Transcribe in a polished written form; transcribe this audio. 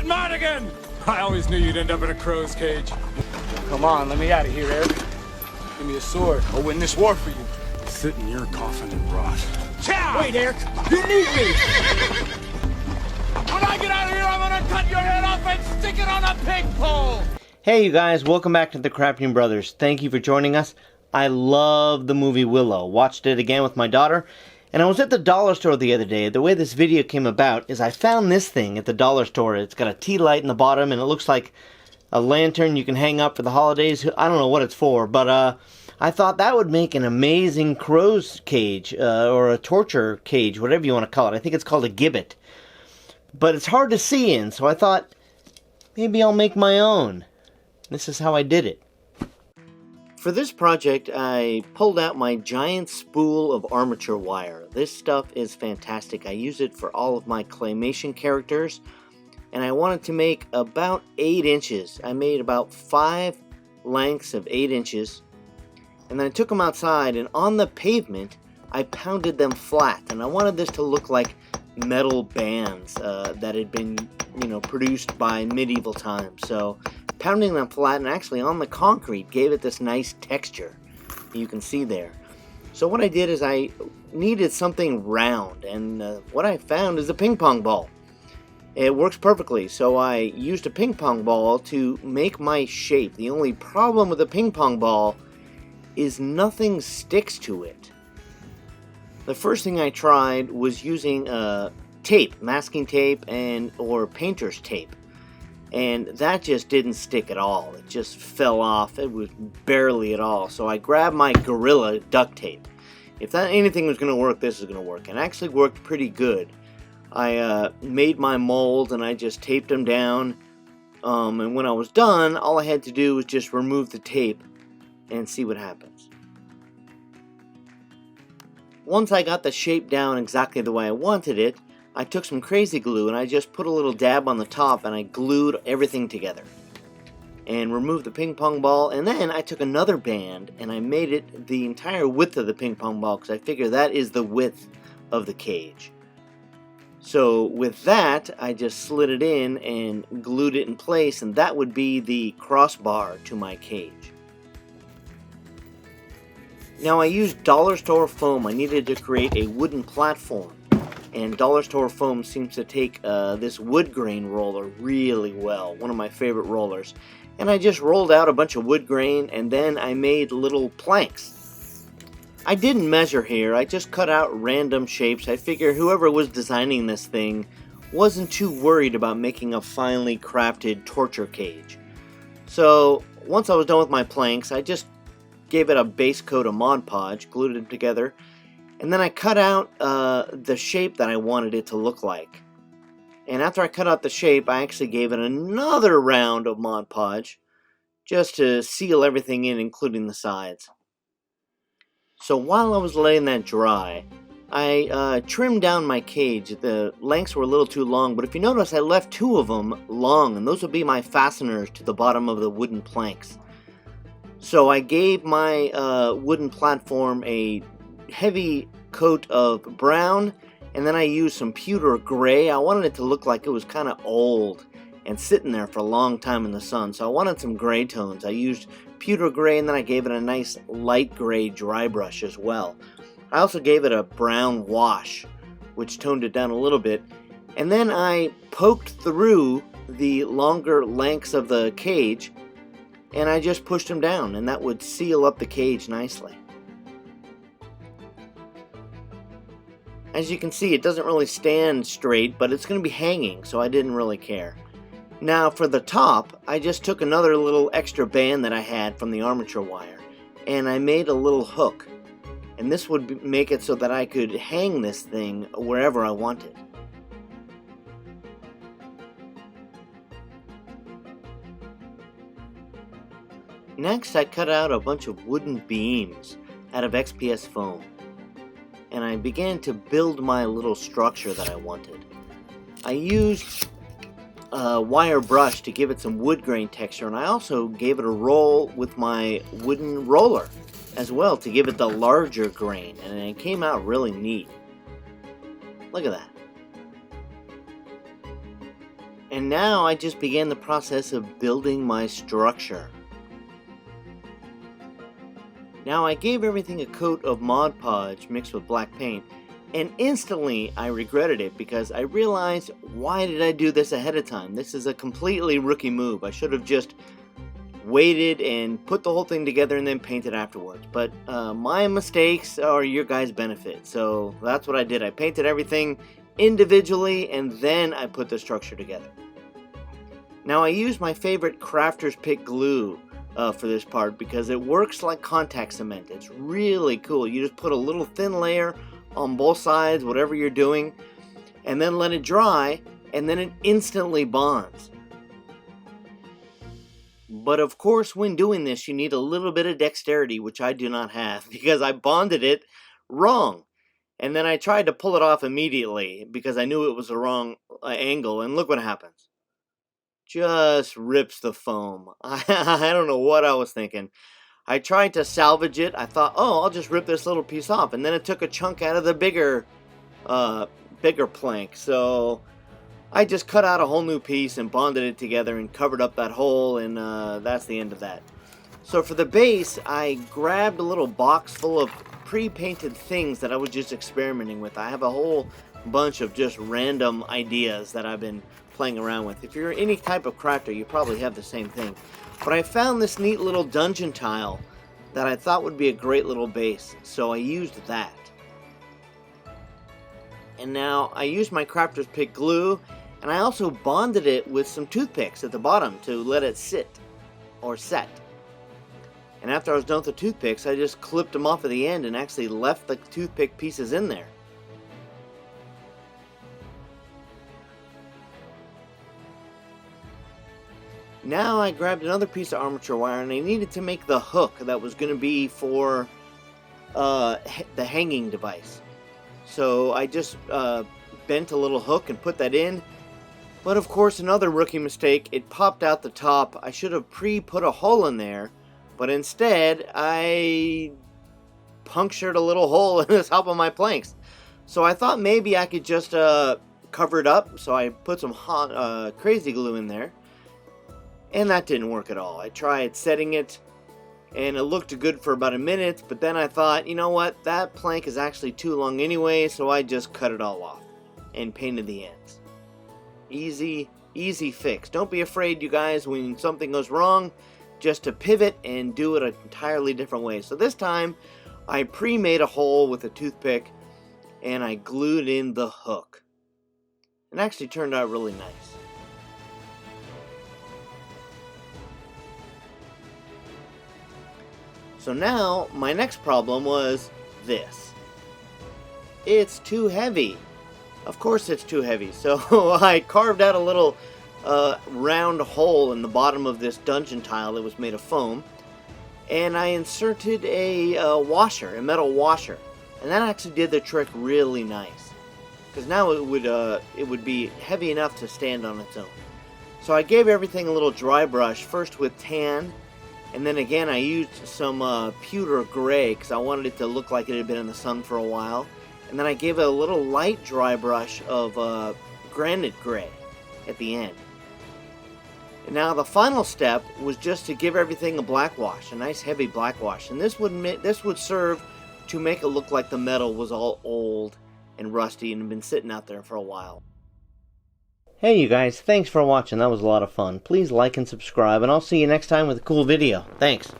Captain Mardigan! I always knew you'd end up in a crow's cage. Come on, let me out of here, Eric. Give me a sword. I'll win this war for you. Sit in your coffin and rot. Chow! Wait, Eric. You need me! When I get out of here, I'm gonna cut your head off and stick it on a pig pole! Hey you guys, welcome back to the Crafting Brothers. Thank you for joining us. I love the movie Willow. Watched it again with my daughter. And I was at the dollar store the other day. The way this video came about is I found this thing at the dollar store. It's got a tea light in the bottom and it looks like a lantern you can hang up for the holidays. I don't know what it's for, but I thought that would make an amazing crow's cage or a torture cage, whatever you want to call it. I think it's called a gibbet. But it's hard to see in, so I thought maybe I'll make my own. This is how I did it. For this project, I pulled out my giant spool of armature wire. This stuff is fantastic. I use it for all of my claymation characters, and I wanted to make about 8 inches. I made about 5 lengths of 8 inches, and then I took them outside, and on the pavement, I pounded them flat, and I wanted this to look like metal bands that had been, produced by medieval times. So pounding them flat and actually on the concrete gave it this nice texture you can see there. So what I did is I needed something round, and what I found is a ping pong ball. It works perfectly, so I used a ping pong ball to make my shape. The only problem with a ping pong ball is nothing sticks to it. The first thing I tried was using tape, masking tape or painter's tape. And that just didn't stick at all. It just fell off. It was barely at all. So I grabbed my Gorilla duct tape. If anything was going to work, this is going to work. And it actually worked pretty good. I made my molds and I just taped them down. And when I was done, all I had to do was just remove the tape and see what happens. Once I got the shape down exactly the way I wanted it, I took some crazy glue and I just put a little dab on the top and I glued everything together and removed the ping pong ball, and then I took another band and I made it the entire width of the ping pong ball because I figure that is the width of the cage. So with that, I just slid it in and glued it in place, and that would be the crossbar to my cage. Now I used dollar store foam. I needed to create a wooden platform. And dollar store foam seems to take this wood grain roller really well, one of my favorite rollers. And I just rolled out a bunch of wood grain and then I made little planks. I didn't measure here, I just cut out random shapes. I figure whoever was designing this thing wasn't too worried about making a finely crafted torture cage. So once I was done with my planks, I just gave it a base coat of Mod Podge, glued them together. And then I cut out the shape that I wanted it to look like. And after I cut out the shape, I actually gave it another round of Mod Podge just to seal everything in, including the sides. So while I was letting that dry, I trimmed down my cage. The lengths were a little too long, but if you notice, I left 2 of them long, and those would be my fasteners to the bottom of the wooden planks. So I gave my wooden platform a heavy coat of brown, and then I used some pewter gray. I wanted it to look like it was kind of old and sitting there for a long time in the sun, so I wanted some gray tones. I used pewter gray, and then I gave it a nice light gray dry brush as well. I also gave it a brown wash, which toned it down a little bit, and then I poked through the longer lengths of the cage and I just pushed them down, and that would seal up the cage nicely. As you can see, it doesn't really stand straight, but it's going to be hanging, so I didn't really care. Now for the top, I just took another little extra band that I had from the armature wire, and I made a little hook. And this would make it so that I could hang this thing wherever I wanted. Next, I cut out a bunch of wooden beams out of XPS foam, and I began to build my little structure that I wanted. I used a wire brush to give it some wood grain texture, and I also gave it a roll with my wooden roller as well to give it the larger grain, and it came out really neat. Look at that. And now I just began the process of building my structure. Now I gave everything a coat of Mod Podge mixed with black paint, and instantly I regretted it because I realized, why did I do this ahead of time? This is a completely rookie move. I should have just waited and put the whole thing together and then painted afterwards. But my mistakes are your guys' benefit, so that's what I did. I painted everything individually and then I put the structure together. Now I used my favorite crafter's pick glue for this part because it works like contact cement. It's really cool. You just put a little thin layer on both sides, whatever you're doing, and then let it dry, and then it instantly bonds. But of course, when doing this, you need a little bit of dexterity, which I do not have, because I bonded it wrong. And then I tried to pull it off immediately, because I knew it was the wrong angle, and look what happens. Just rips the foam. I don't know what I was thinking. I tried to salvage it. I thought, oh, I'll just rip this little piece off. And then it took a chunk out of the bigger plank. So I just cut out a whole new piece and bonded it together and covered up that hole, and that's the end of that. So for the base, I grabbed a little box full of pre-painted things that I was just experimenting with. I have a whole bunch of just random ideas that I've been playing around with. If you're any type of crafter, you probably have the same thing. But I found this neat little dungeon tile that I thought would be a great little base, so I used that. And now I used my crafter's pick glue, and I also bonded it with some toothpicks at the bottom to let it sit or set. And after I was done with the toothpicks, I just clipped them off at the end and actually left the toothpick pieces in there. Now I grabbed another piece of armature wire, and I needed to make the hook that was going to be for the hanging device. So I just bent a little hook and put that in. But of course, another rookie mistake, it popped out the top. I should have pre-put a hole in there, but instead I punctured a little hole in the top of my planks. So I thought maybe I could just cover it up, so I put some hot, crazy glue in there. And that didn't work at all. I tried setting it, and it looked good for about a minute, but then I thought, you know what, that plank is actually too long anyway, so I just cut it all off and painted the ends. Easy fix. Don't be afraid, you guys, when something goes wrong, just to pivot and do it an entirely different way. So this time, I pre-made a hole with a toothpick, and I glued in the hook. It actually turned out really nice. So now, my next problem was this. It's too heavy. Of course it's too heavy. So I carved out a little round hole in the bottom of this dungeon tile that was made of foam. And I inserted a washer, a metal washer. And that actually did the trick really nice. Because now it would be heavy enough to stand on its own. So I gave everything a little dry brush, first with tan. And then again, I used some pewter gray because I wanted it to look like it had been in the sun for a while. And then I gave it a little light dry brush of granite gray at the end. And now the final step was just to give everything a black wash, a nice heavy black wash. And this would serve to make it look like the metal was all old and rusty and had been sitting out there for a while. Hey you guys, thanks for watching. That was a lot of fun. Please like and subscribe, and I'll see you next time with a cool video. Thanks.